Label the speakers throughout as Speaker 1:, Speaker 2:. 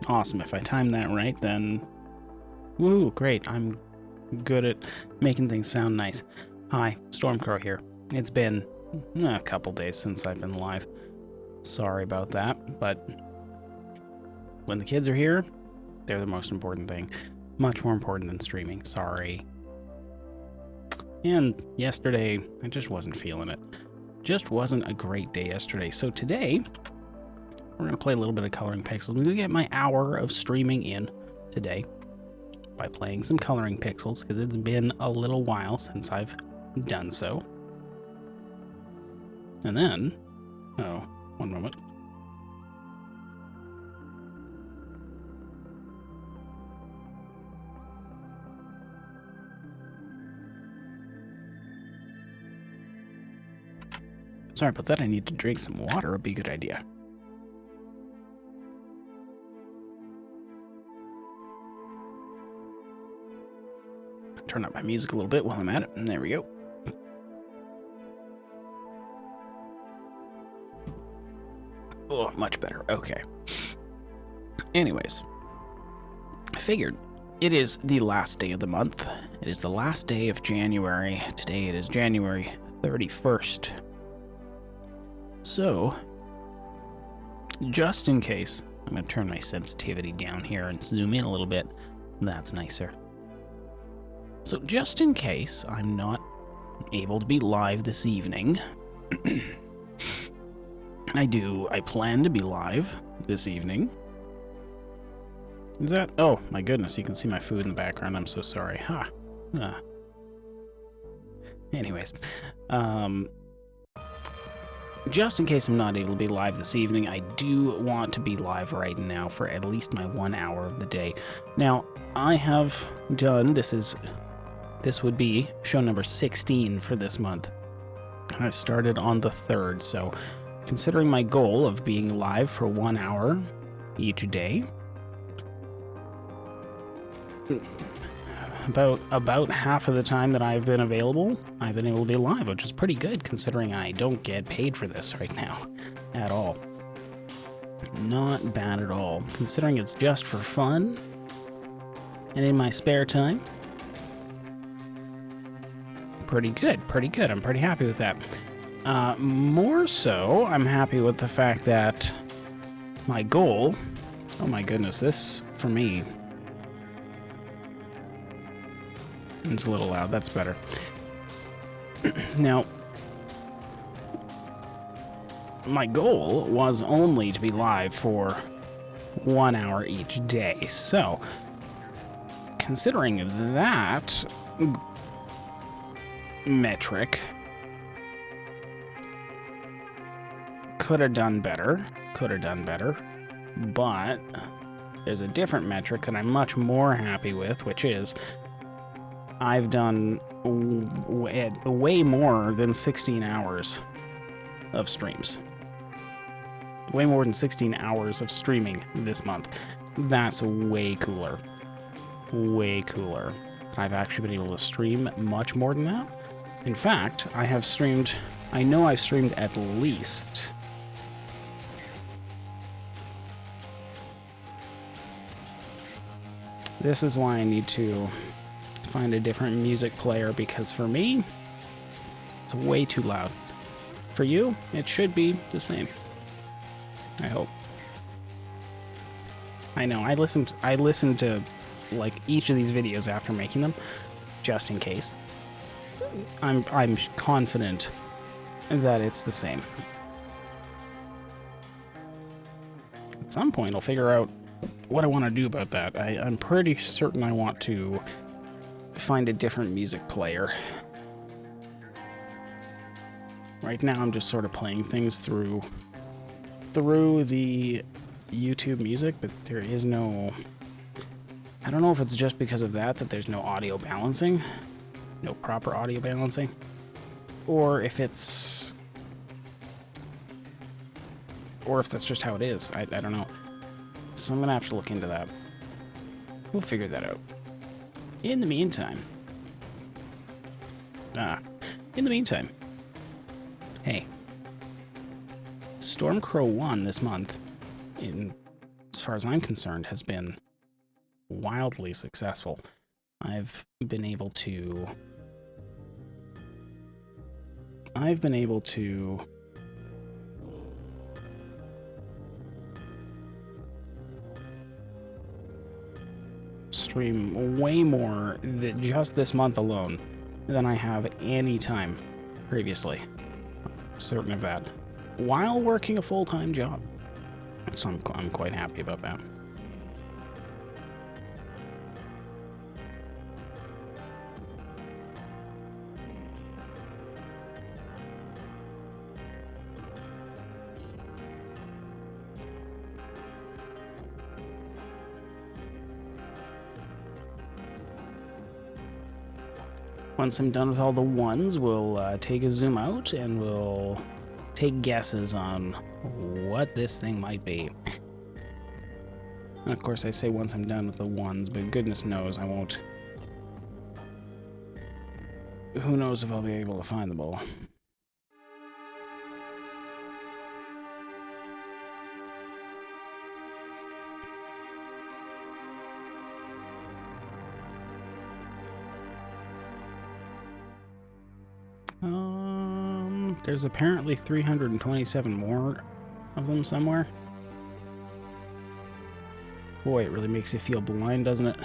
Speaker 1: Awesome. If I time that right, then... Woo, great. I'm good at making things sound nice. Hi, Stormcrow here. It's been a couple days since I've been live. Sorry about that, but when the kids are here, they're the most important thing. Much more important than streaming. Sorry. And yesterday, I just wasn't feeling it. Just wasn't a great day yesterday. So today, we're going to play a little bit of Coloring Pixels. I'm going to get my hour of streaming in today by playing some Coloring Pixels, because it's been a little while since I've done so. And then, oh, one moment. Sorry about that, I need to drink some water, would be a good idea. Turn up my music a little bit while I'm at it, and there we go. Oh, much better, okay. Anyways, I figured it is the last day of the month. It is the last day of January. Today it is January 31st. So, just in case, I'm going to turn my sensitivity down here and zoom in a little bit. That's nicer. So just in case I'm not able to be live this evening, I plan to be live this evening. Is that? Oh my goodness, you can see my food in the background. I'm so sorry. Anyways, just in case I'm not able to be live this evening, I do want to be live right now for at least my 1 hour of the day. Now, I have done, this would be show number 16 for this month. I started on the 3rd, so considering my goal of being live for 1 hour each day, about half of the time that I've been available, I've been able to be live, which is pretty good considering I don't get paid for this right now at all. Not bad at all, considering it's just for fun and in my spare time. Pretty good. I'm pretty happy with that. More so, I'm happy with the fact that my goal, oh my goodness, this, for me, it's a little loud, that's better. Now, my goal was only to be live for 1 hour each day, so considering that metric, could have done better, but there's a different metric that I'm much more happy with, which is I've done way more than 16 hours of streams. Way more than 16 hours of streaming this month. That's way cooler. Way cooler. I've actually been able to stream much more than that. In fact, I know I've streamed at least... This is why I need to find a different music player, because for me, it's way too loud. For you, it should be the same. I hope. I know, I listened to like each of these videos after making them, just in case. I'm confident that it's the same. At some point, I'll figure out what I want to do about that. I'm pretty certain I want to find a different music player. Right now, I'm just sort of playing things through the YouTube music, but there is no... I don't know if it's just because of that there's no audio balancing, no proper audio balancing, or if that's just how it is. I don't know. So I'm gonna have to look into that. We'll figure that out. In the meantime, hey, StormcrowOne this month, as far as I'm concerned, has been wildly successful. I've been able to stream way more just this month alone than I have any time previously. I'm certain of that. While working a full-time job. So I'm quite happy about that. Once I'm done with all the ones, we'll take a zoom out and we'll take guesses on what this thing might be. And of course, I say once I'm done with the ones, but goodness knows I won't. Who knows if I'll be able to find them all. There's apparently 327 more of them somewhere. Boy, it really makes you feel blind, doesn't it?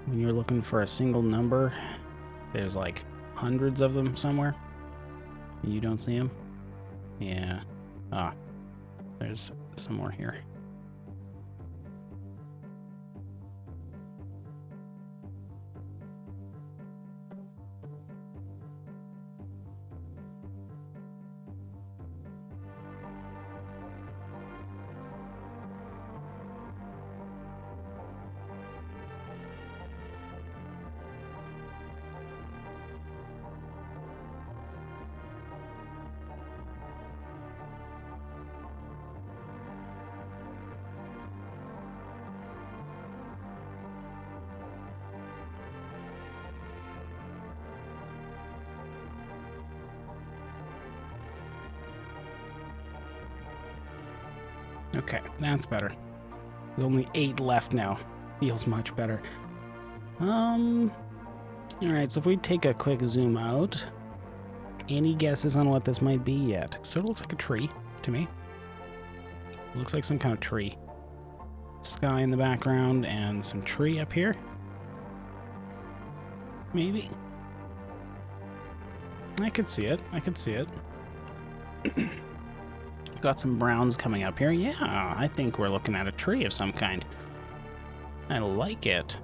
Speaker 1: When you're looking for a single number, there's like hundreds of them somewhere, and you don't see them. Yeah. Ah, there's some more here. Okay, that's better. There's only 8 left now. Feels much better. Alright, so if we take a quick zoom out, any guesses on what this might be yet? Sort of looks like a tree to me. It looks like some kind of tree. Sky in the background and some tree up here. Maybe. I could see it. I could see it. Got some browns coming up here. Yeah, I think we're looking at a tree of some kind. I like it.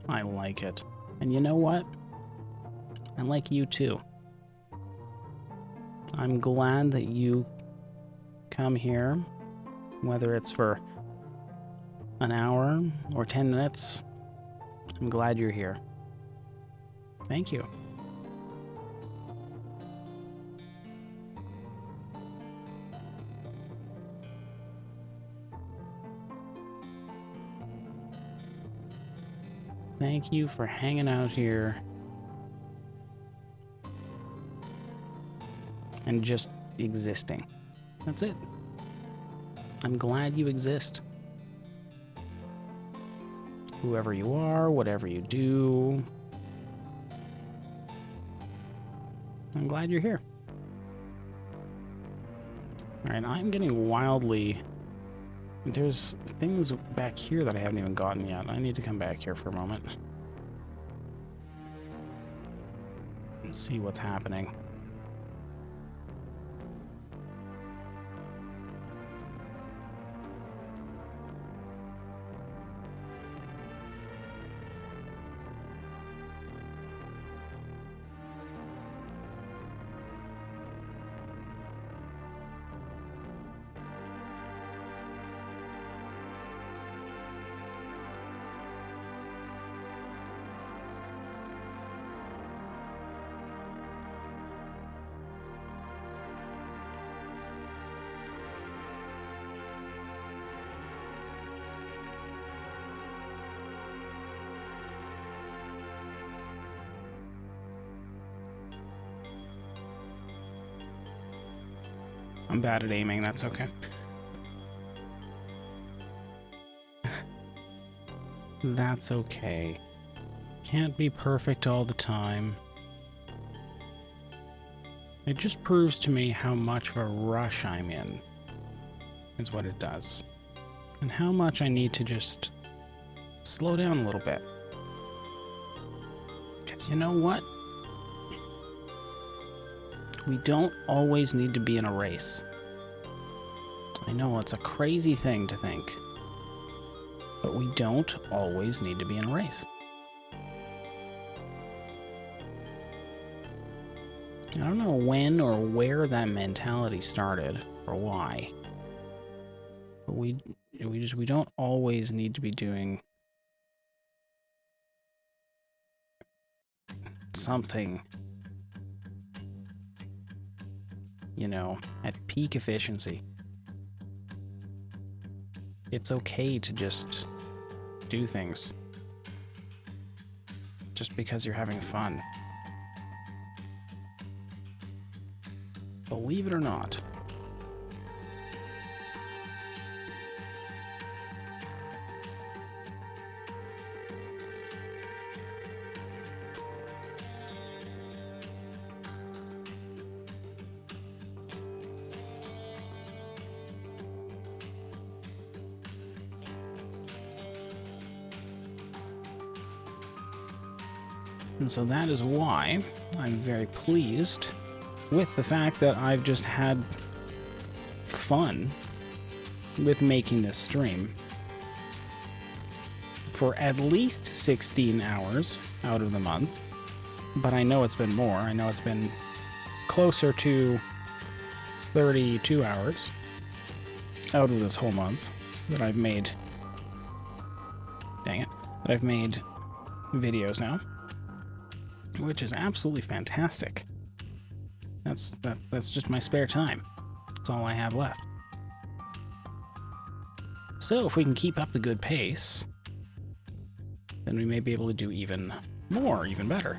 Speaker 1: I like it. And you know what? I like you too. I'm glad that you come here, whether it's for an hour or 10 minutes. I'm glad you're here. Thank you. Thank you for hanging out here and just existing. That's it. I'm glad you exist. Whoever you are, whatever you do, I'm glad you're here. Alright, I'm getting wildly... There's things back here that I haven't even gotten yet. I need to come back here for a moment and see what's happening. I'm bad at aiming, that's okay. That's okay. Can't be perfect all the time. It just proves to me how much of a rush I'm in, is what it does. And how much I need to just slow down a little bit. Because you know what? We don't always need to be in a race. I know it's a crazy thing to think, but we don't always need to be in a race. I don't know when or where that mentality started or why, but we don't always need to be doing something, you know, at peak efficiency. It's okay to just do things just because you're having fun. Believe it or not. And so that is why I'm very pleased with the fact that I've just had fun with making this stream for at least 16 hours out of the month. But I know it's been more. I know it's been closer to 32 hours out of this whole month that I've made. Dang it. That I've made videos now, which is absolutely fantastic. That's just my spare time. That's all I have left. So if we can keep up the good pace, then we may be able to do even more, even better.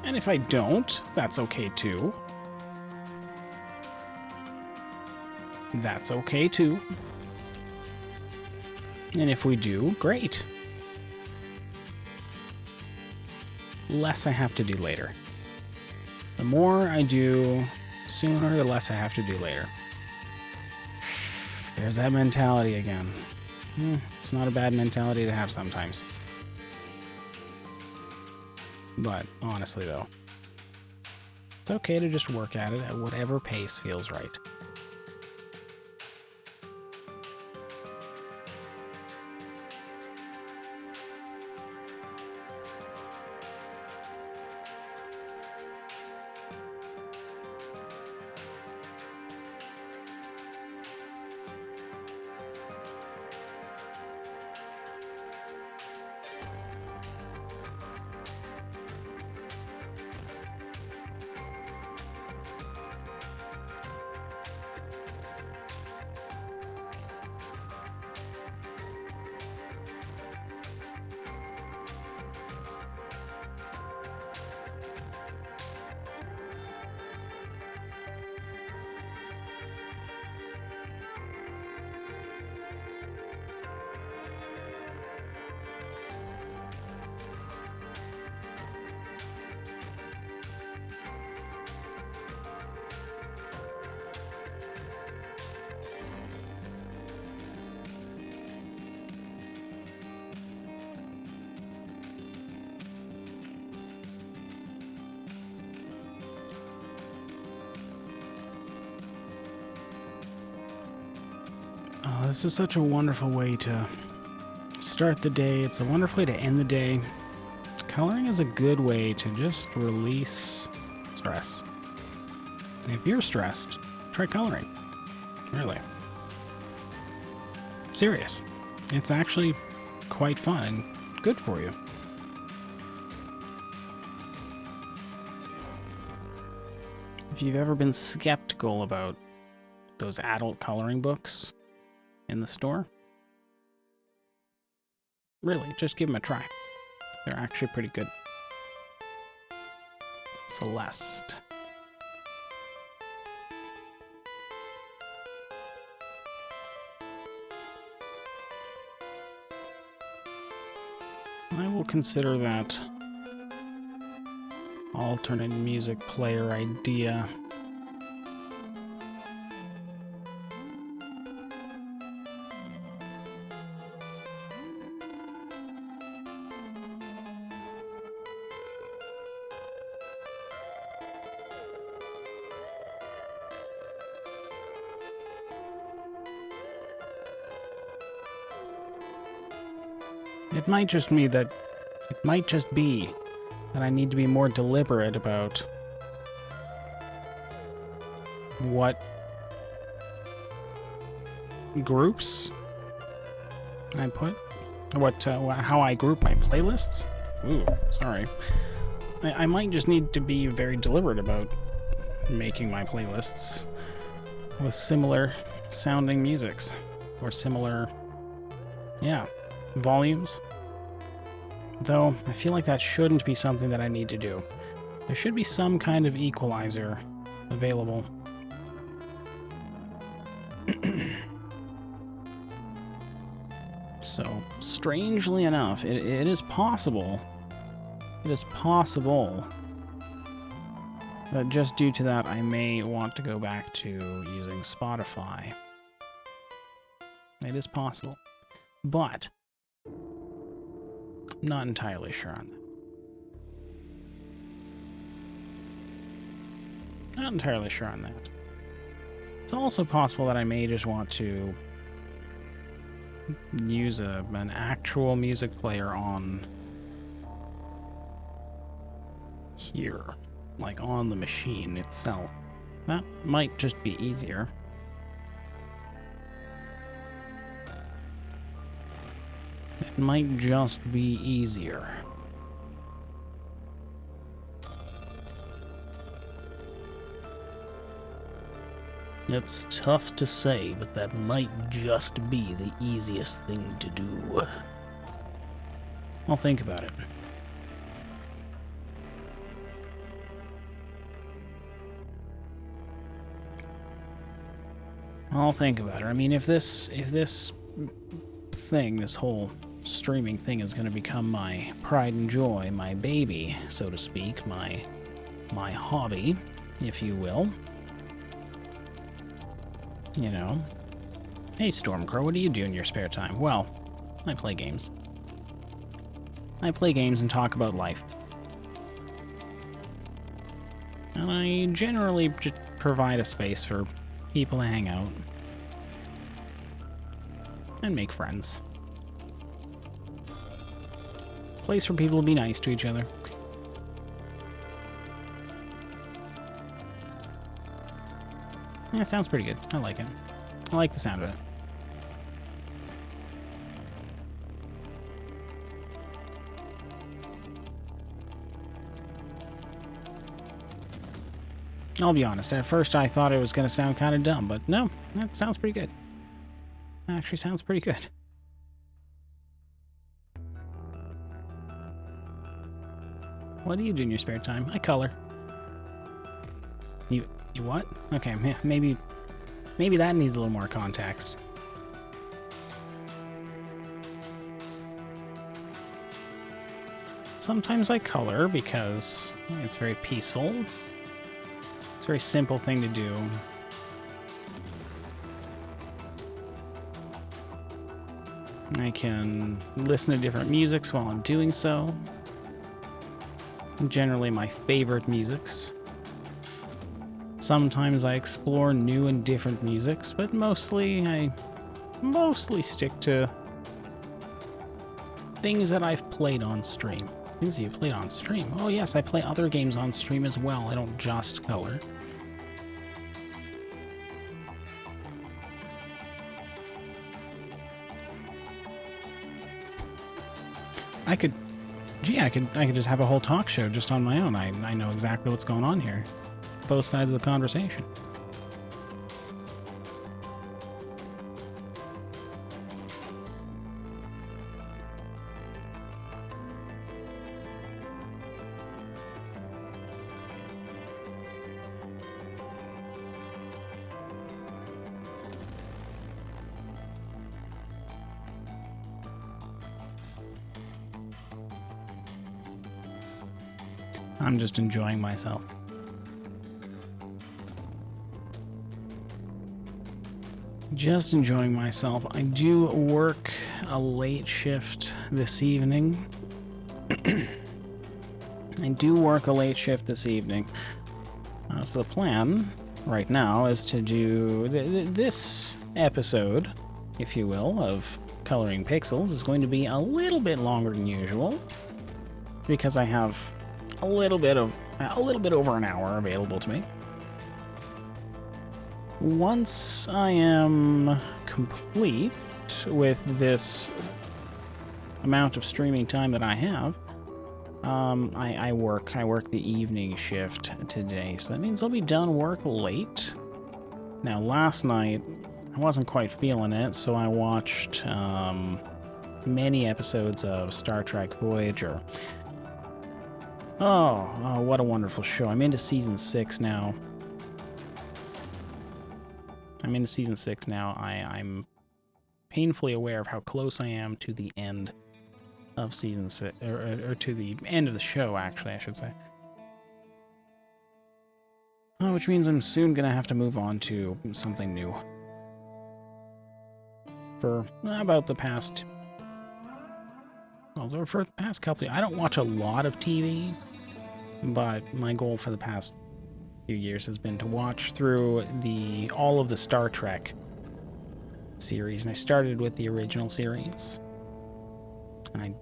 Speaker 1: And if I don't, that's okay too. That's okay too. And if we do, great. Less I have to do later. The more I do sooner, the less I have to do later. There's that mentality again. It's not a bad mentality to have sometimes. But honestly though, it's okay to just work at it at whatever pace feels right. Oh, this is such a wonderful way to start the day. It's a wonderful way to end the day. Coloring is a good way to just release stress. And if you're stressed, try coloring. Really. Serious. It's actually quite fun and good for you. If you've ever been skeptical about those adult coloring books in the store, really, just give them a try. They're actually pretty good. Celeste. I will consider that alternate music player idea. It might just be that I need to be more deliberate about what groups I put, how I group my playlists. Ooh, sorry. I might just need to be very deliberate about making my playlists with similar sounding musics or similar, yeah, volumes. Though, I feel like that shouldn't be something that I need to do. There should be some kind of equalizer available. So, strangely enough, it is possible. It is possible that just due to that, I may want to go back to using Spotify. It is possible. But I'm not entirely sure on that. Not entirely sure on that. It's also possible that I may just want to use an actual music player on here, like on the machine itself. That might just be easier. It might just be easier. It's tough to say, but that might just be the easiest thing to do. I'll think about it. I'll think about it. I mean, if this thing, this whole streaming thing is going to become my pride and joy, my baby, so to speak, my hobby, if you will. You know, hey Stormcrow, what do you do in your spare time? Well, I play games. I play games and talk about life. And I generally just provide a space for people to hang out and make friends. Place for people to be nice to each other. Yeah, it sounds pretty good. I like it. I like the sound of it. I'll be honest, at first I thought it was going to sound kind of dumb, but no, that sounds pretty good. That actually sounds pretty good. What do you do in your spare time? I color. You what? Okay, maybe that needs a little more context. Sometimes I color because it's very peaceful. It's a very simple thing to do. I can listen to different musics while I'm doing so. Generally my favorite musics. Sometimes I explore new and different musics, but mostly I stick to things that I've played on stream. Things you've played on stream? Oh yes, I play other games on stream as well. I don't just color. I could just have a whole talk show just on my own. I know exactly what's going on here. Both sides of the conversation. I'm just enjoying myself. Just enjoying myself. I do work a late shift this evening. I do work a late shift this evening. So the plan right now is to do this episode, if you will, of Coloring Pixels is going to be a little bit longer than usual because I have a little bit over an hour available to me. Once I am complete with this amount of streaming time that I have, I work the evening shift today, so that means I'll be done work late. Now, last night, I wasn't quite feeling it, so I watched many episodes of Star Trek Voyager. Oh, what a wonderful show. I'm into season 6 now. I'm painfully aware of how close I am to the end of season 6, or to the end of the show, actually, I should say. Which means I'm soon going to have to move on to something new. For about the past... Well, for the past couple... I don't watch a lot of TV, but my goal for the past few years has been to watch through all of the Star Trek series. And I started with the original series. And I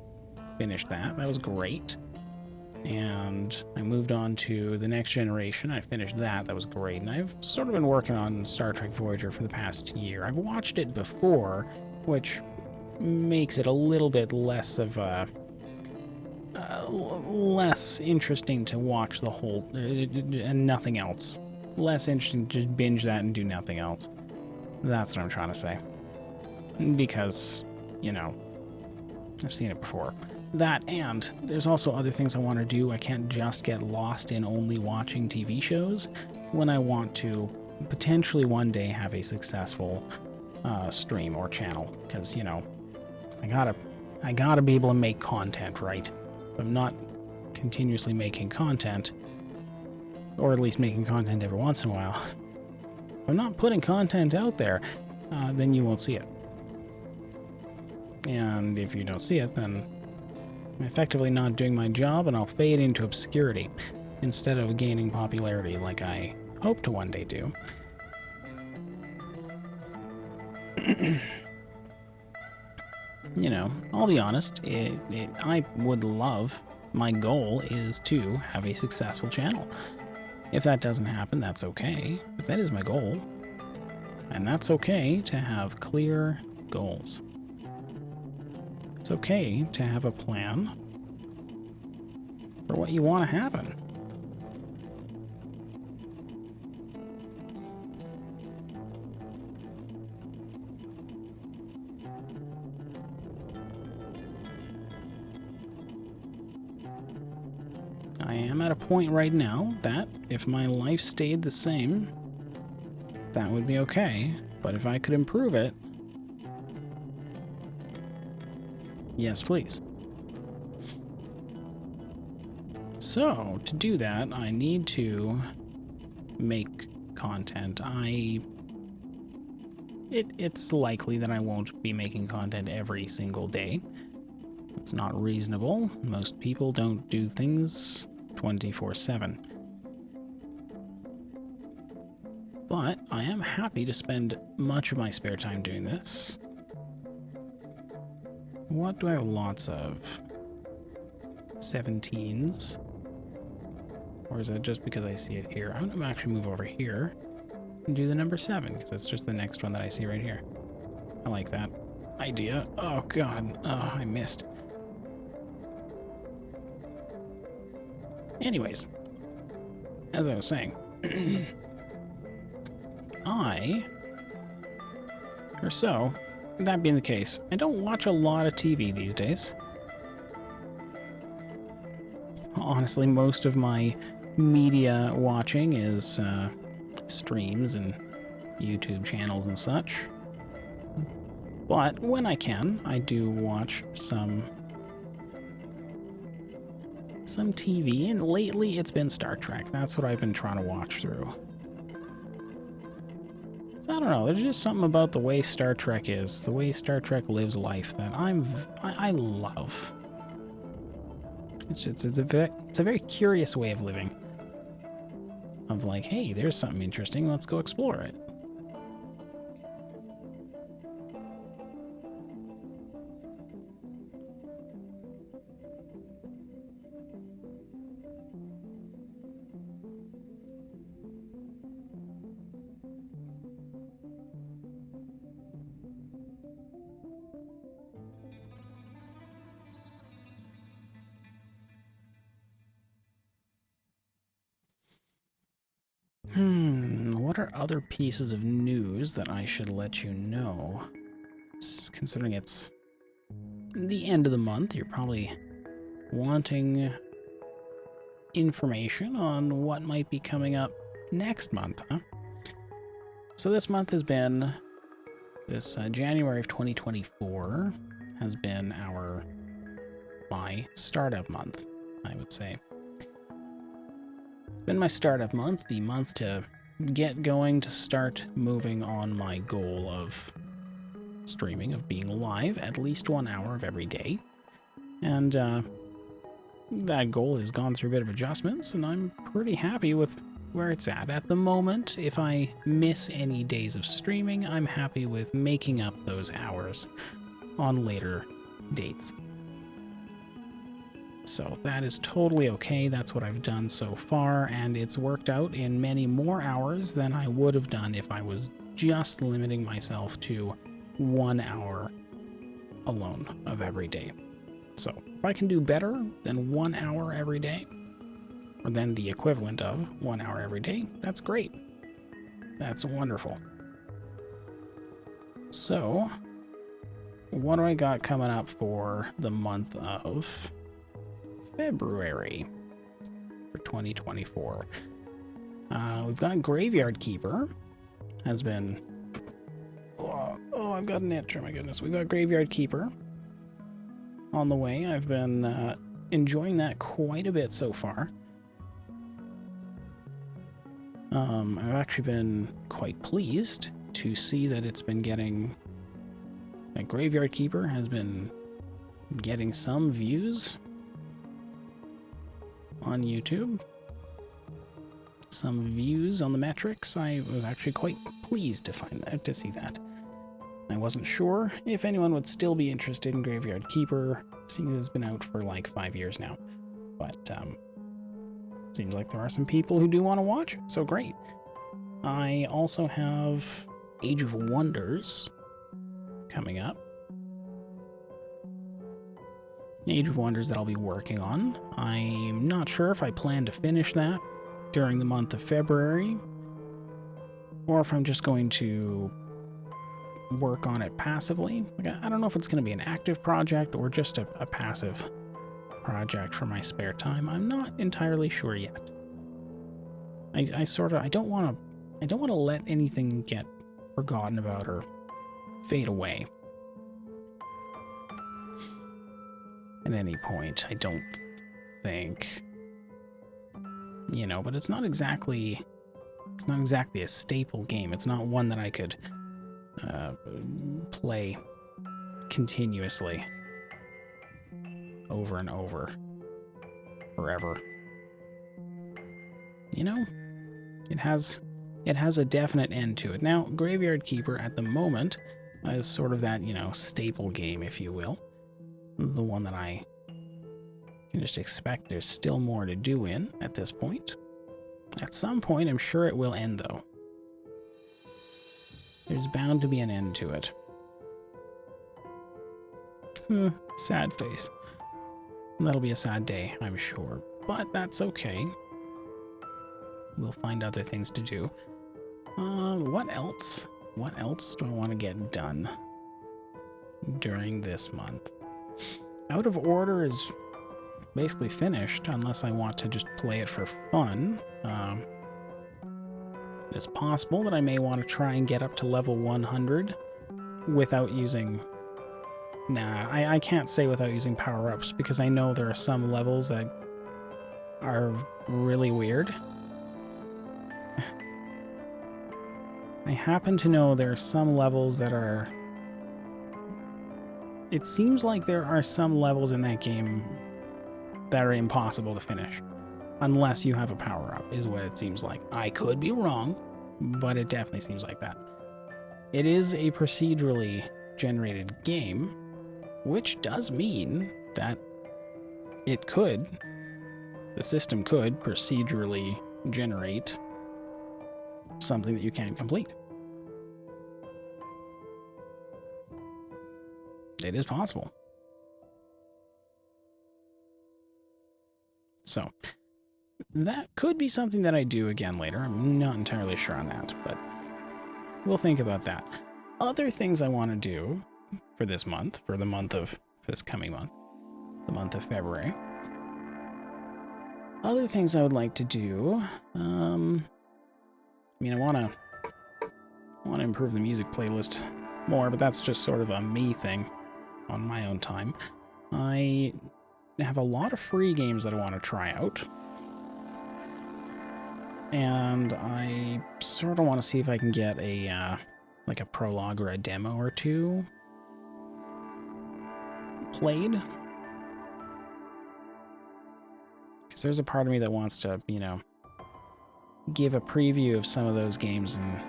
Speaker 1: finished that. That was great. And I moved on to the Next Generation. I finished that. That was great. And I've sort of been working on Star Trek Voyager for the past year. I've watched it before, which makes it a little bit less of a... less interesting to watch the whole... and nothing else. Less interesting to just binge that and do nothing else. That's what I'm trying to say. Because, you know, I've seen it before. That, and there's also other things I want to do. I can't just get lost in only watching TV shows when I want to potentially one day have a successful stream or channel. Because, you know, I gotta be able to make content, right? If I'm not continuously making content, or at least making content every once in a while, if I'm not putting content out there, then you won't see it. And if you don't see it, then I'm effectively not doing my job, and I'll fade into obscurity instead of gaining popularity like I hope to one day do. You know, I'll be honest, I would love, my goal is to have a successful channel. If that doesn't happen, that's okay, but that is my goal. And that's okay to have clear goals. It's okay to have a plan for what you want to happen. I am at a point right now that if my life stayed the same, that would be okay. But if I could improve it, yes, please. So, to do that, I need to make content. It's likely that I won't be making content every single day. It's not reasonable. Most people don't do things 24/7. But I am happy to spend much of my spare time doing this. What do I have lots of? 17s. Or is that just because I see it here? I'm going to actually move over here and do the number 7, because that's just the next one that I see right here. I like that idea. Oh, God. Oh, I missed. Anyways, as I was saying, that being the case, I don't watch a lot of TV these days. Honestly, most of my media watching is streams and YouTube channels and such. But when I can, I do watch some some TV, and lately it's been Star Trek. That's what I've been trying to watch through. I don't know, there's just something about the way Star Trek is, the way Star Trek lives life that I love. It's a very curious way of living. Of like, hey, there's something interesting, let's go explore it. What are other pieces of news that I should let you know? Considering it's the end of the month, you're probably wanting information on what might be coming up next month, huh? So this month has been, this January of 2024 has been my startup month, I would say. Been my startup month, the month to get going, to start moving on my goal of streaming, of being live at least 1 hour of every day. And that goal has gone through a bit of adjustments, and I'm pretty happy with where it's at the moment. If I miss any days of streaming, I'm happy with making up those hours on later dates. So that is totally okay. That's what I've done so far, and it's worked out in many more hours than I would have done if I was just limiting myself to 1 hour alone of every day. So if I can do better than 1 hour every day, or than the equivalent of 1 hour every day, that's great. That's wonderful. So what do I got coming up for the month of February for 2024? We've got Graveyard Keeper has been... Oh, I've got an itch, oh my goodness. We've got Graveyard Keeper on the way. I've been enjoying that quite a bit so far. I've actually been quite pleased to see that it's been getting... that Graveyard Keeper has been getting some views on YouTube. Some views on the metrics. I was actually quite pleased to see that. I wasn't sure if anyone would still be interested in Graveyard Keeper, seeing as it's been out for like 5 years now. But seems like there are some people who do want to watch it, so great. I also have Age of Wonders coming up. Age of Wonders that I'll be working on. I'm not sure if I plan to finish that during the month of February, or if I'm just going to work on it passively. Like, I don't know if it's going to be an active project or just a passive project for my spare time. I'm not entirely sure yet. I don't want to let anything get forgotten about or fade away at any point, I don't think. You know, but it's not exactly a staple game. It's not one that I could play continuously over and over forever. You know, it has a definite end to it. Now, Graveyard Keeper at the moment is sort of that, you know, staple game, if you will. The one that I can just expect there's still more to do in at this point. At some point, I'm sure it will end, though. There's bound to be an end to it. Sad face. That'll be a sad day, I'm sure. But that's okay. We'll find other things to do. What else? What else do I want to get done during this month? Out of Order is basically finished, unless I want to just play it for fun. It's possible that I may want to try and get up to level 100 without using... Nah, I can't say without using power-ups, because I know there are some levels that are really weird. I happen to know there are some levels that are... It seems like there are some levels in that game that are impossible to finish. Unless you have a power-up, is what it seems like. I could be wrong, but it definitely seems like that. It is a procedurally generated game, which does mean that it could, the system could procedurally generate something that you can't complete. It is possible. So, that could be something that I do again later. I'm not entirely sure on that, but we'll think about that. Other things I want to do for this month, for this coming month, the month of February. Other things I would like to do, I mean, I want to improve the music playlist more, but that's just sort of a me thing on my own time. I have a lot of free games that I want to try out. And I sort of want to see if I can get a, like a prologue or a demo or two played. Because there's a part of me that wants to, you know, give a preview of some of those games and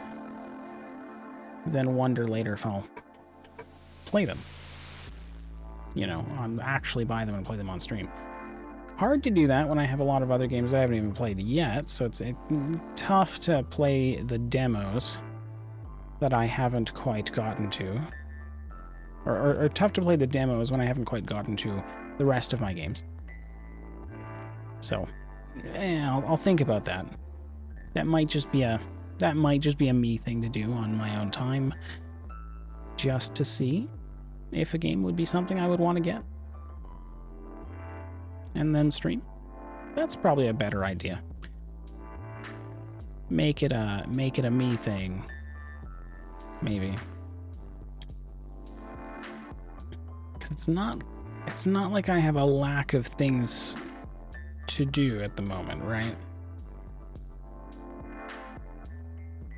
Speaker 1: then wonder later if I'll play them. You know, actually buy them and play them on stream. Hard to do that when I have a lot of other games I haven't even played yet, so it's tough to play the demos that I haven't quite gotten to. Or tough to play the demos when I haven't quite gotten to the rest of my games. So, I'll think about that. That might just be a me thing to do on my own time, just to see if a game would be something I would want to get. And then stream. That's probably a better idea. Make it a me thing. Maybe. 'Cause it's not like I have a lack of things to do at the moment, right?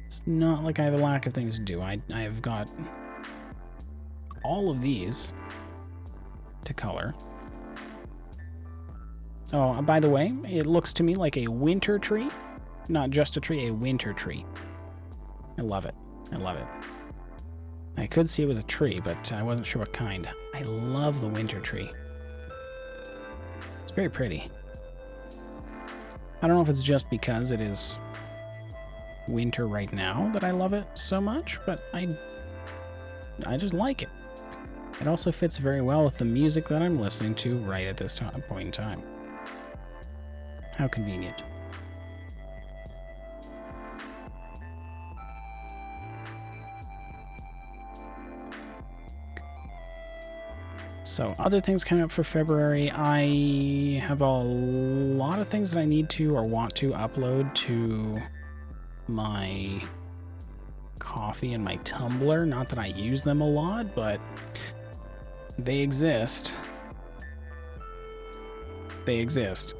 Speaker 1: It's not like I have a lack of things to do. I've got all of these to color. Oh, by the way, it looks to me like a winter tree. Not just a tree, a winter tree. I love it. I love it. I could see it was a tree, but I wasn't sure what kind. I love the winter tree. It's very pretty. I don't know if it's just because it is winter right now that I love it so much, but I just like it. It also fits very well with the music that I'm listening to right at this point in time. How convenient. So, other things coming up for February, I have a lot of things that I need to or want to upload to my Coffee and my Tumblr. Not that I use them a lot, but they exist. They exist.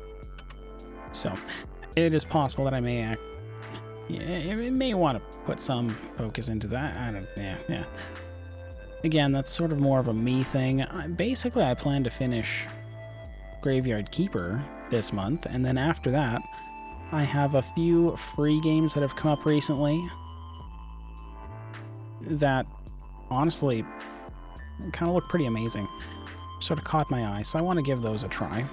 Speaker 1: So, it is possible that I may may want to put some focus into that. Yeah. Again, that's sort of more of a me thing. Basically, I plan to finish Graveyard Keeper this month, and then after that, I have a few free games that have come up recently that honestly kind of look pretty amazing. Sort of caught my eye, so I want to give those a try.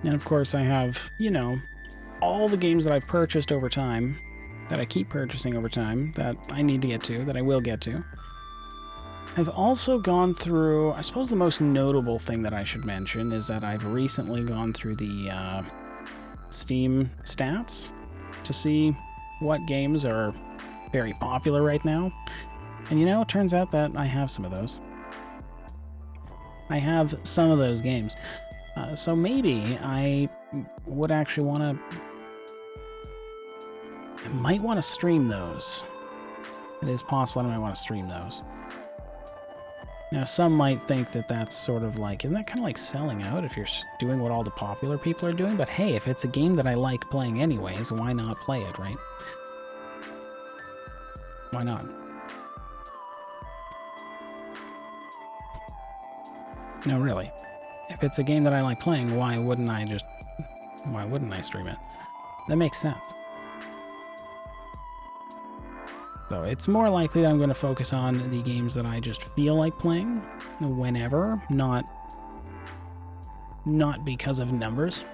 Speaker 1: And of course I have, you know, all the games that I've purchased over time, that I keep purchasing over time, that I need to get to, that I will get to. I've also gone through, I suppose the most notable thing that I should mention is that I've recently gone through the Steam stats to see what games are very popular right now. And you know, it turns out that I have some of those. I have some of those games. So maybe I would actually want to... I might want to stream those. It is possible I might want to stream those. Now, some might think that that's sort of like, isn't that kind of like selling out if you're doing what all the popular people are doing? But hey, if it's a game that I like playing anyways, why not play it, right? Why not? No, really. If it's a game that I like playing, why wouldn't I stream it? That makes sense. So it's more likely that I'm going to focus on the games that I just feel like playing whenever, not because of numbers.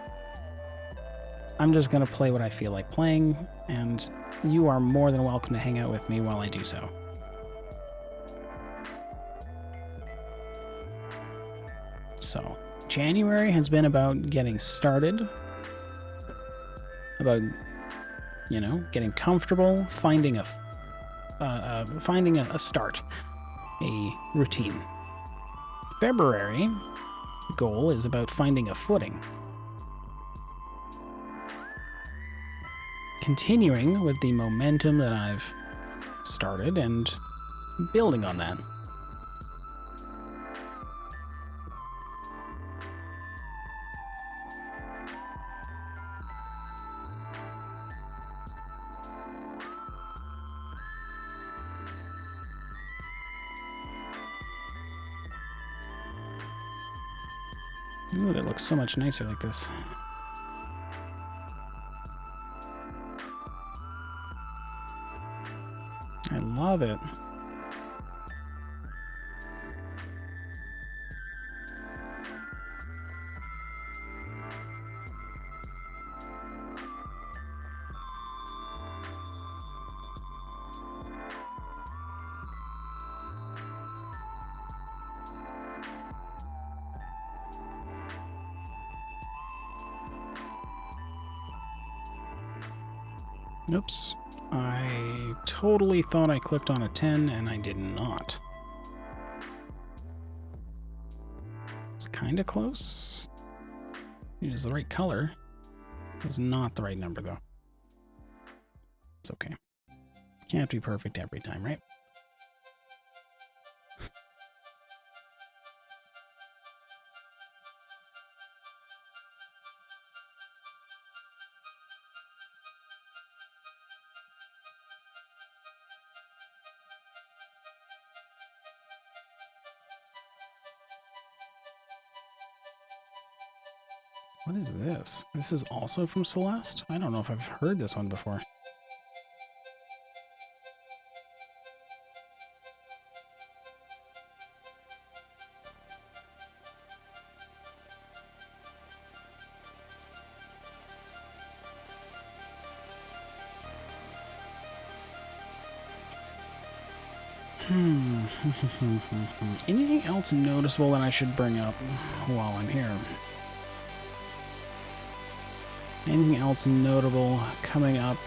Speaker 1: I'm just going to play what I feel like playing, and you are more than welcome to hang out with me while I do so. So, January has been about getting started, about, you know, getting comfortable, finding a start, a routine. February goal is about finding a footing. Continuing with the momentum that I've started and building on that. Ooh, that looks so much nicer like this. I love it. Oops. I totally thought I clicked on a 10 and I did not. It's kind of close. It was the right color. It was not the right number though. It's okay. Can't be perfect every time, right? What is this? This is also from Celeste? I don't know if I've heard this one before. Anything else noticeable that I should bring up while I'm here? Anything else notable coming up?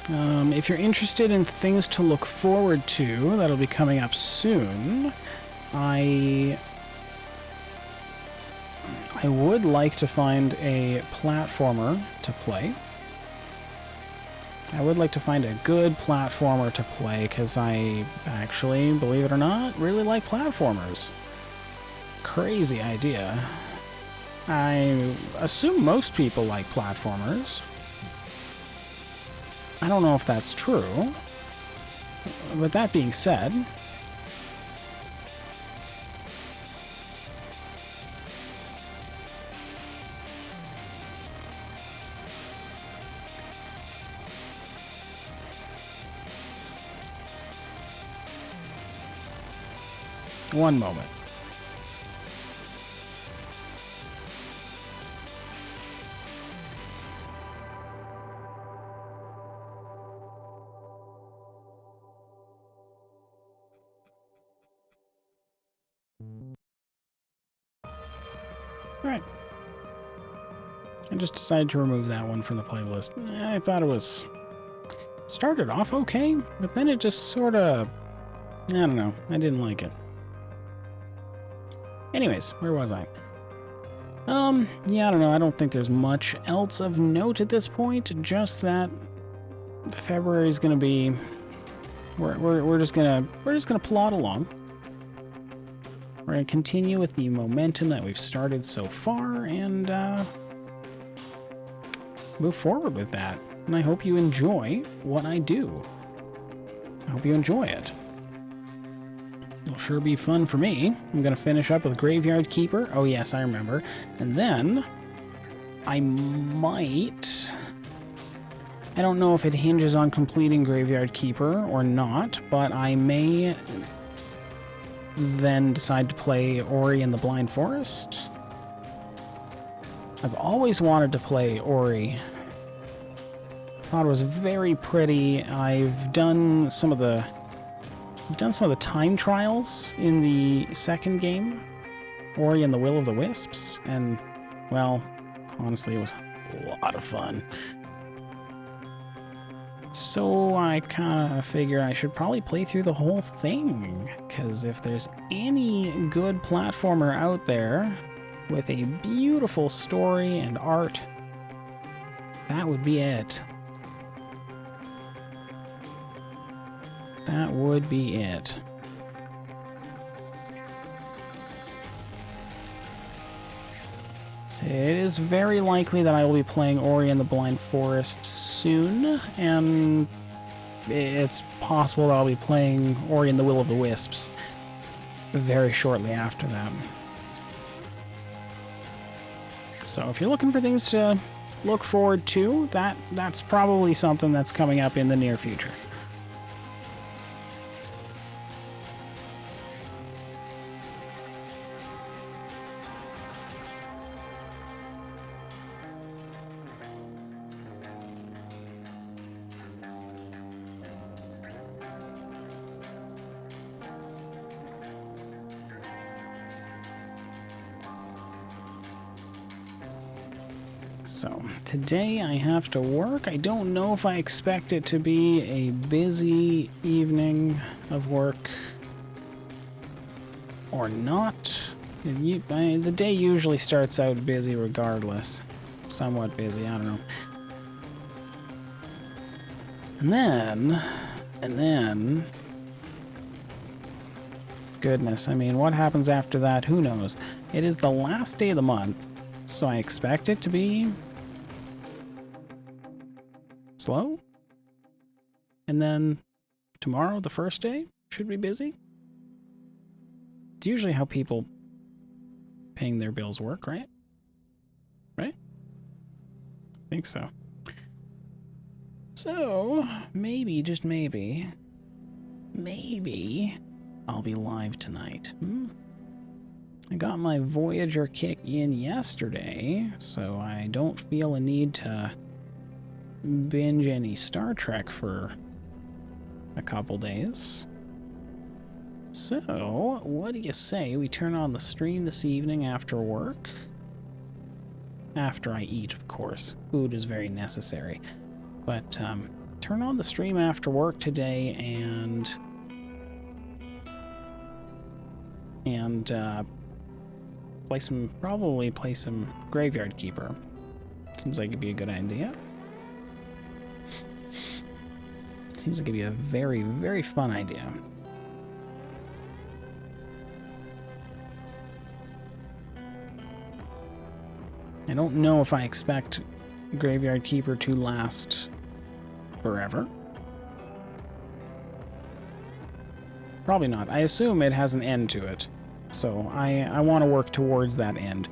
Speaker 1: If you're interested in things to look forward to, that'll be coming up soon. I would like to find a platformer to play. I would like to find a good platformer to play, because I actually, believe it or not, really like platformers. Crazy idea. I assume most people like platformers. I don't know if that's true. But that being said, one moment. Alright. I just decided to remove that one from the playlist. I thought it started off okay, but then it just sort of, I don't know, I didn't like it. Anyways, where was I? Yeah, I don't know, I don't think there's much else of note at this point, just that February's gonna be, we're just gonna plod along. We're gonna continue with the momentum that we've started so far and move forward with that. And I hope you enjoy what I do. I hope you enjoy it. It'll sure be fun for me. I'm gonna finish up with Graveyard Keeper. Oh yes, I remember. And then I might, I don't know if it hinges on completing Graveyard Keeper or not, but I may then decide to play Ori and the Blind Forest. I've always wanted to play Ori. I thought it was very pretty. I've done some of the time trials in the second game, Ori and the Will of the Wisps, and well, honestly, it was a lot of fun. So I kind of figure I should probably play through the whole thing, because if there's any good platformer out there with a beautiful story and art, that would be it. That would be it. So it is very likely that I will be playing Ori and the Blind Forest soon, and it's possible that I'll be playing Ori and the Will of the Wisps very shortly after that. So if you're looking for things to look forward to, that's probably something that's coming up in the near future. So, today I have to work. I don't know if I expect it to be a busy evening of work or not. The day usually starts out busy regardless. Somewhat busy, I don't know. And then... Goodness, I mean, what happens after that? Who knows? It is the last day of the month, so I expect it to be slow. And then tomorrow, the first day, should be busy. It's usually how people paying their bills work, right? Right? I think so. So, maybe, just maybe, I'll be live tonight. I got my Voyager kick in yesterday, so I don't feel a need to binge any Star Trek for a couple days. So, what do you say we turn on the stream this evening after work? After I eat, of course. Food is very necessary. But, turn on the stream after work today and probably play some Graveyard Keeper. Seems like it'd be a good idea. Seems like it'd be a very, very fun idea. I don't know if I expect Graveyard Keeper to last forever. Probably not. I assume it has an end to it. So I want to work towards that end.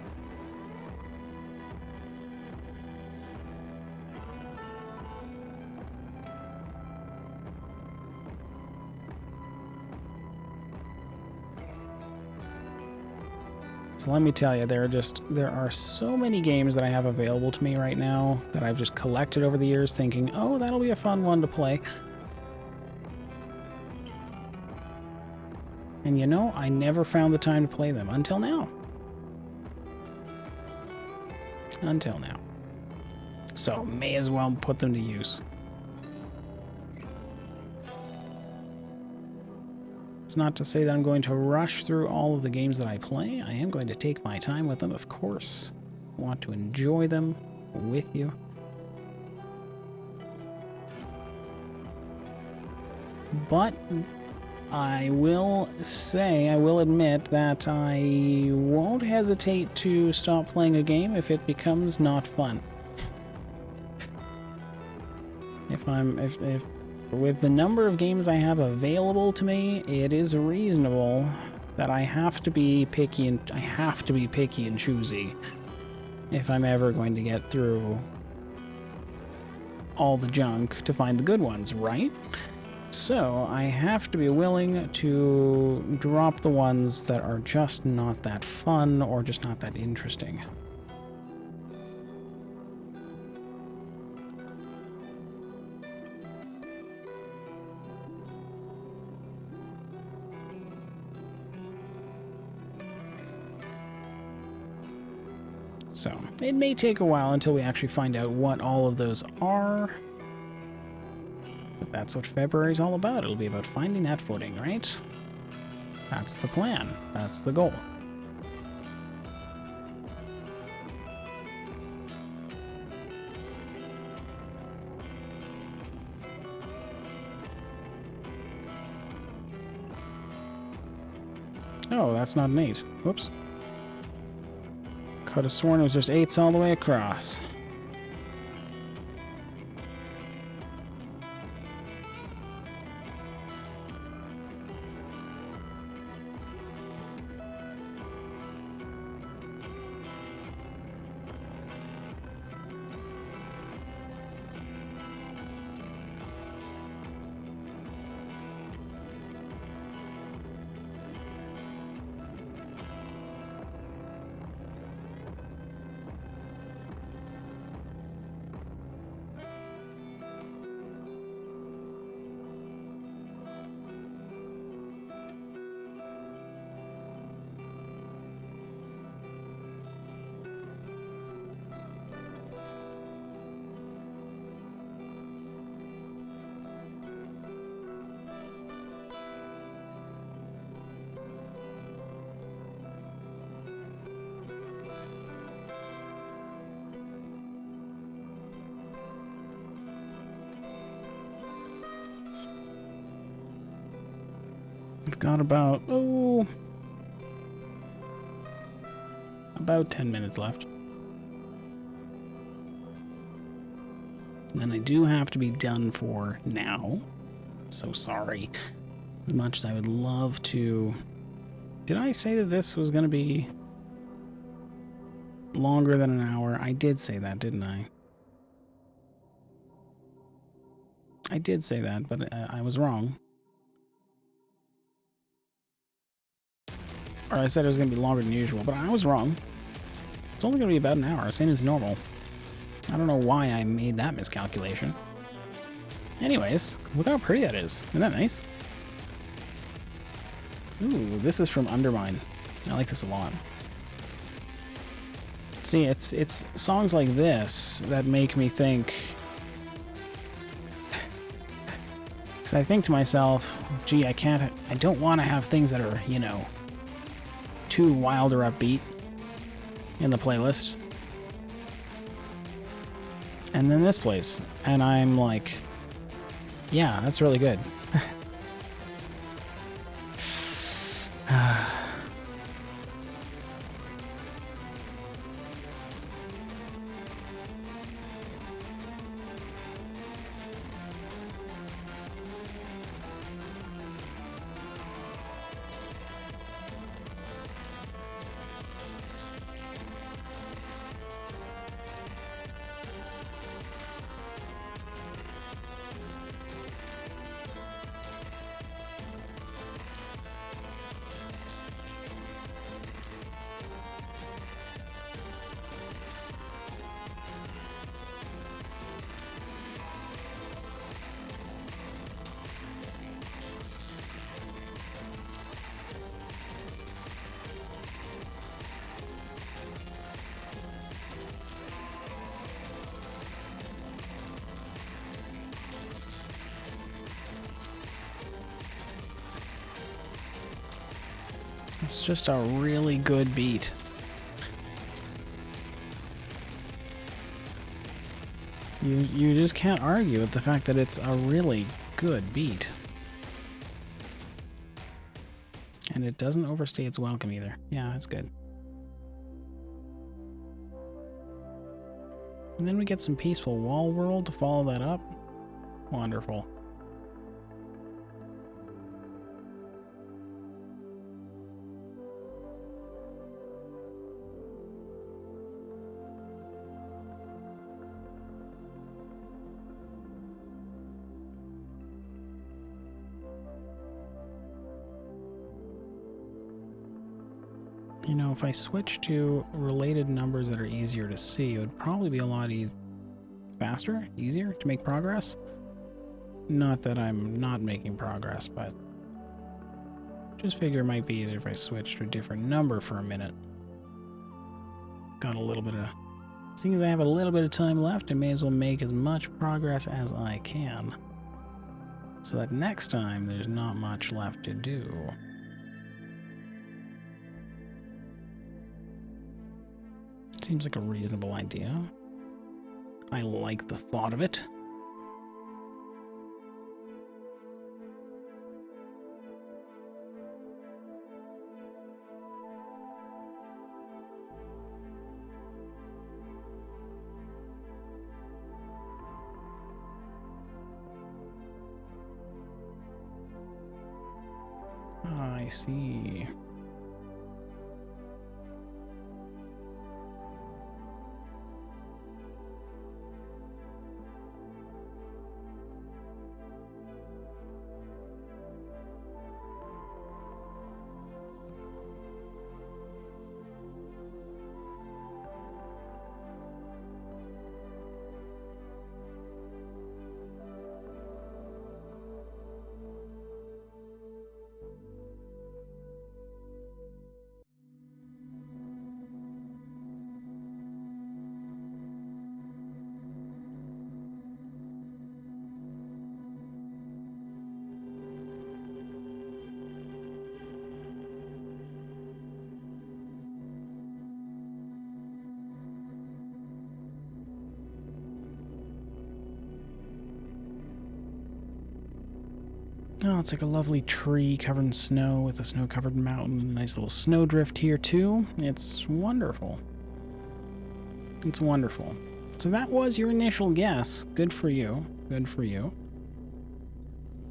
Speaker 1: So let me tell you, there are so many games that I have available to me right now that I've just collected over the years thinking, oh, that'll be a fun one to play. And you know, I never found the time to play them until now. Until now. So, may as well put them to use. It's not to say that I'm going to rush through all of the games that I play. I am going to take my time with them, of course. I want to enjoy them with you. But I will admit that I won't hesitate to stop playing a game if it becomes not fun. If with the number of games I have available to me, it is reasonable that I have to be picky and choosy if I'm ever going to get through all the junk to find the good ones, right? So I have to be willing to drop the ones that are just not that fun or just not that interesting. So it may take a while until we actually find out what all of those are. But that's what February's all about. It'll be about finding that footing, right? That's the plan. That's the goal. Oh, that's not an 8. Whoops. Could have sworn it was just 8s all the way across. We've got about 10 minutes left. And then I do have to be done for now. So sorry. As much as I would love to... Did I say that this was going to be longer than an hour? I did say that, didn't I? I did say that, but I was wrong. Or I said it was going to be longer than usual, but I was wrong. It's only going to be about an hour, same as normal. I don't know why I made that miscalculation. Anyways, look how pretty that is. Isn't that nice? Ooh, this is from Undermine. I like this a lot. See, it's songs like this that make me think... Because I think to myself, gee, I don't want to have things that are, you know, too wild or upbeat in the playlist. And then this plays, and I'm like, yeah, that's really good. It's just a really good beat. You just can't argue with the fact that it's a really good beat. And it doesn't overstay its welcome either. Yeah, that's good. And then we get some peaceful wall world to follow that up. Wonderful. You know, if I switch to related numbers that are easier to see, it would probably be a lot faster, easier to make progress. Not that I'm not making progress, but just figure it might be easier if I switch to a different number for a minute. Got a little bit of... Seeing as I have a little bit of time left, I may as well make as much progress as I can. So that next time, there's not much left to do. Seems like a reasonable idea. I like the thought of it. I see. Oh, it's like a lovely tree covered in snow with a snow-covered mountain and a nice little snowdrift here too. It's wonderful. It's wonderful. So that was your initial guess. Good for you. Good for you.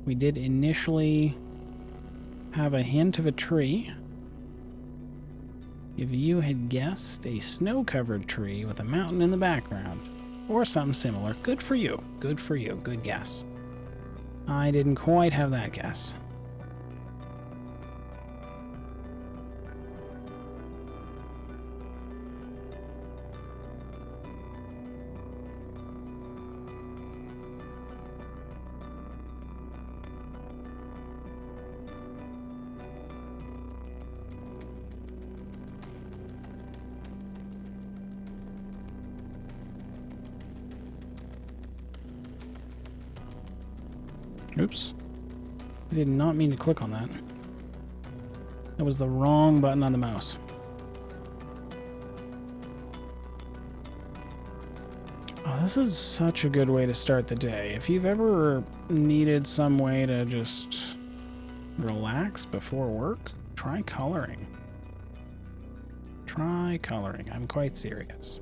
Speaker 1: We did initially have a hint of a tree. If you had guessed a snow-covered tree with a mountain in the background, or something similar, good for you. Good for you. Good guess. I didn't quite have that guess. Oops. I did not mean to click on that. That was the wrong button on the mouse. Oh, this is such a good way to start the day. If you've ever needed some way to just relax before work, try coloring. Try coloring. I'm quite serious.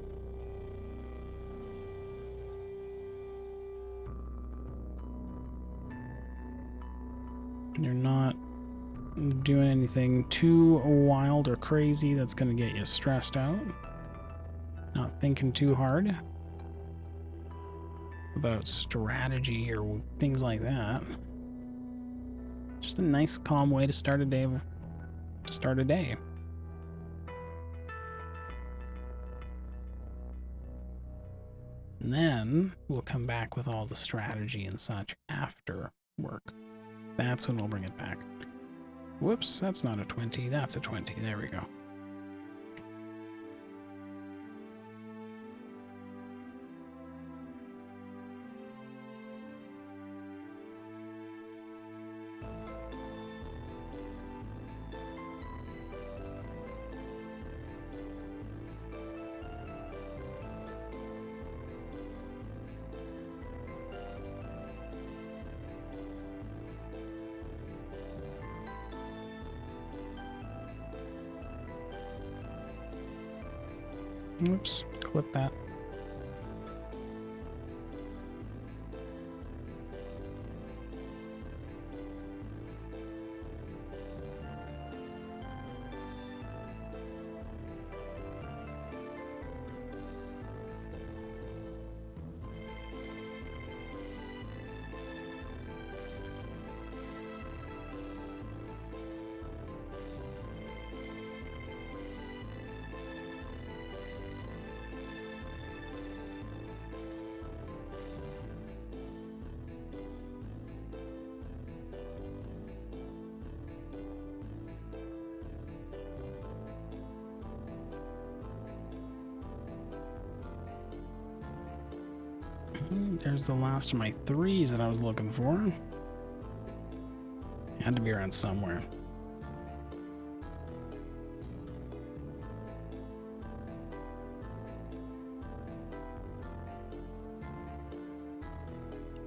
Speaker 1: You're not doing anything too wild or crazy that's going to get you stressed out. Not thinking too hard about strategy or things like that. Just a nice, calm way to start a day. And then we'll come back with all the strategy and such after work. That's when we'll bring it back. Whoops, that's not a 20, that's a 20. There we go. Oops, clip that. There's the last of my 3s that I was looking for. Had to be around somewhere.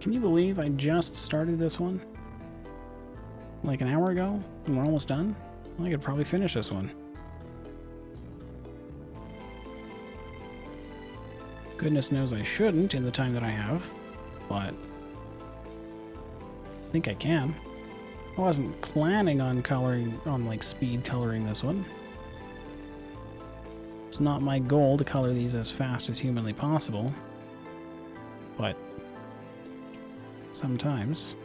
Speaker 1: Can you believe I just started this one? Like an hour ago? And we're almost done? I could probably finish this one. Goodness knows I shouldn't in the time that I have, but I think I can. I wasn't planning on like speed coloring this one. It's not my goal to color these as fast as humanly possible, but sometimes.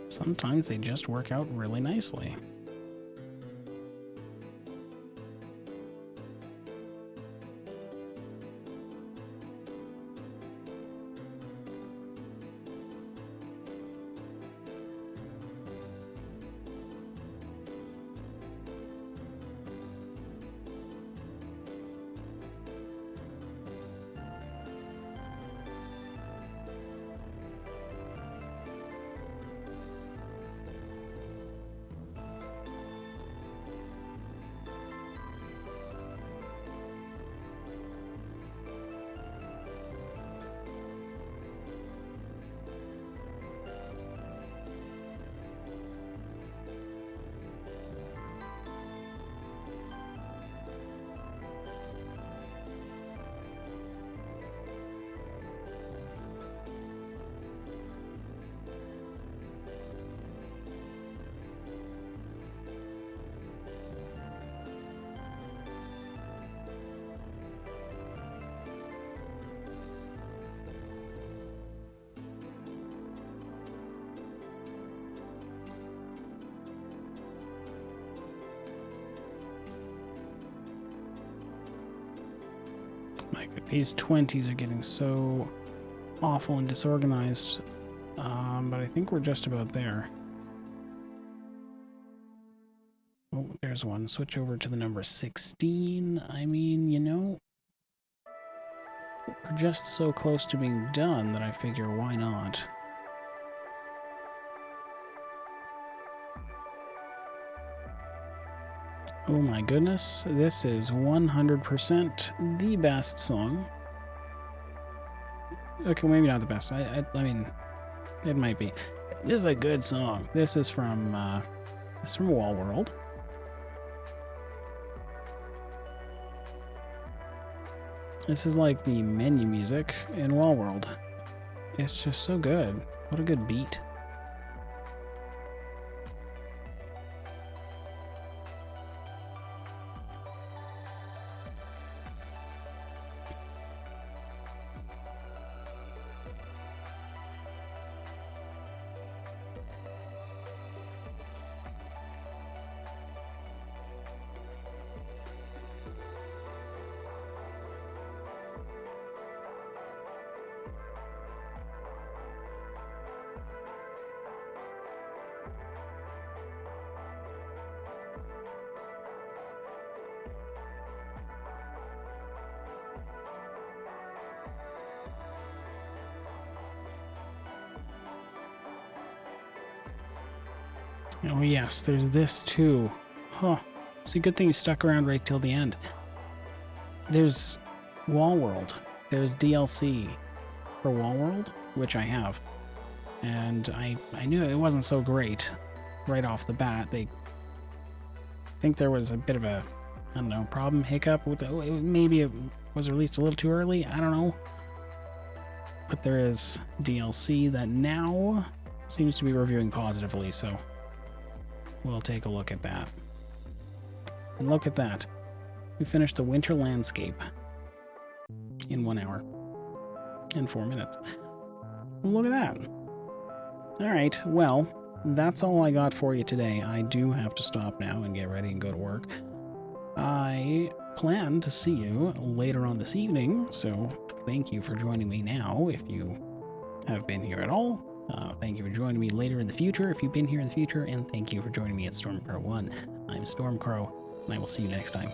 Speaker 1: Sometimes they just work out really nicely. These 20s are getting so awful and disorganized, but I think we're just about there. Oh, there's one. Switch over to the number 16. I mean, you know, we're just so close to being done that I figure why not? Oh my goodness, this is 100% the best song. Okay, maybe not the best. I mean, it might be. This is a good song. This is from Wall World. This is like the menu music in Wall World. It's just so good. What a good beat. Oh yes, there's this too. Huh. See, good thing you stuck around right till the end. there's Wall World. There's DLC for Wall World, which I have. And I knew it wasn't so great right off the bat. I think there was a bit of a, I don't know, problem, hiccup with maybe it was released a little too early. I don't know. But there is DLC that now seems to be reviewing positively, so we'll take a look at that. And look at that. We finished the Winter Landscape in 1 hour and 4 minutes. Look at that. All right, well, that's all I got for you today. I do have to stop now and get ready and go to work. I plan to see you later on this evening, so thank you for joining me now if you have been here at all. Thank you for joining me later in the future if you've been here in the future, and thank you for joining me at StormcrowOne. I'm Stormcrow, and I will see you next time.